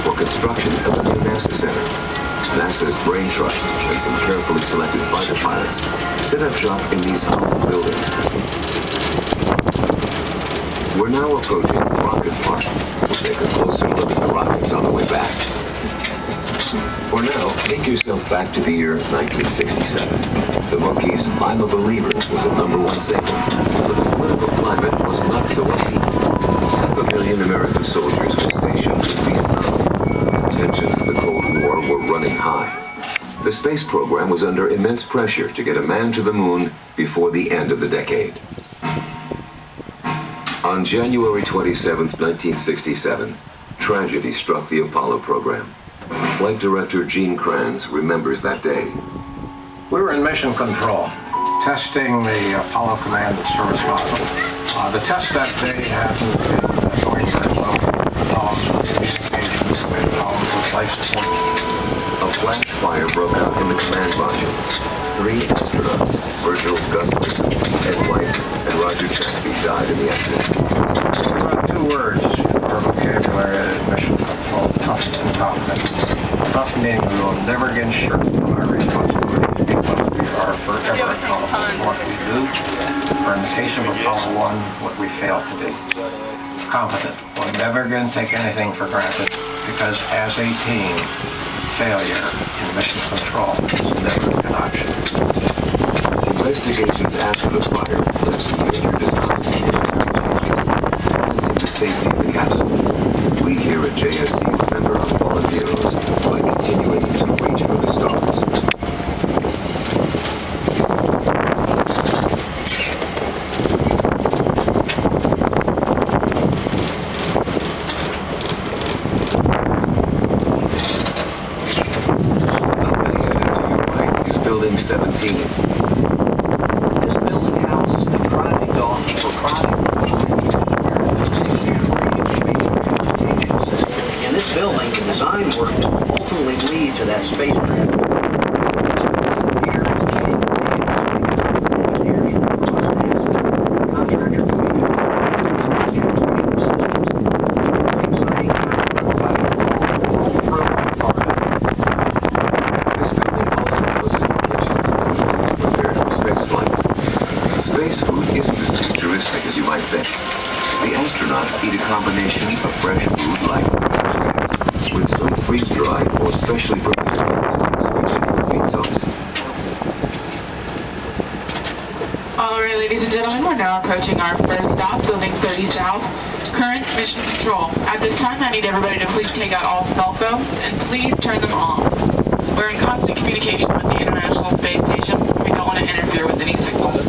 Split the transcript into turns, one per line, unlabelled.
for construction of the new NASA Center. NASA's brain trust and some carefully selected fighter pilots set up shop in these humble buildings. We're now approaching Rocket Park. We'll take a closer look at the rockets on the way back. For now, take yourself back to the year 1967. The Monkees' I'm a Believer was a #1 single, but the political climate was not so upbeat. 500,000 American soldiers were stationed in Vietnam. Tensions of the Cold War were running high. The space program was under immense pressure to get a man to the moon before the end of the decade. On January 27, 1967, tragedy struck the Apollo program. Flight Director Gene Kranz remembers that day.
We were in mission control, testing the Apollo Command and Service module. The test that day hadn't been going very well. Problems with communications and problems with life support.
A flash fire broke out in the command module. 3 astronauts, Virgil Gustafson, Ed White, and Roger Chaffee died in the accident.
There are 2 words in our vocabulary at mission control: tough and confident. Tough meaning we will never get shirked from our responsibilities because we are forever accountable for what we do, or in the case of Apollo 1, what we fail to do. Confident, we're never going to take anything for granted because as a team, failure in mission control is never an option.
Investigations after the fire led to major design enhancing the safety of the capsule. We here at JSC remember our fallen heroes by continuing to reach for the stars. Up ahead and to your right is Building 17.
This building houses the driving dog for project. In this building, the design work will ultimately lead to that spacecraft. Here is the engineers from NASA, contractor community, systems. It's really exciting time for everybody. We're all thrilled to be part of it.
This building also houses the kitchens and the foods prepared for space flights. Space food isn't as futuristic as you might think. The astronauts eat a combination of fresh food like with some freeze-dried or specially prepared foods like sweet and green sauce.
All right, ladies and gentlemen, we're now approaching our first stop, Building 30 South, current mission control. At this time, I need everybody to please take out all cell phones and please turn them off. We're in constant communication with the International Space Station. We don't want to interfere with any signals.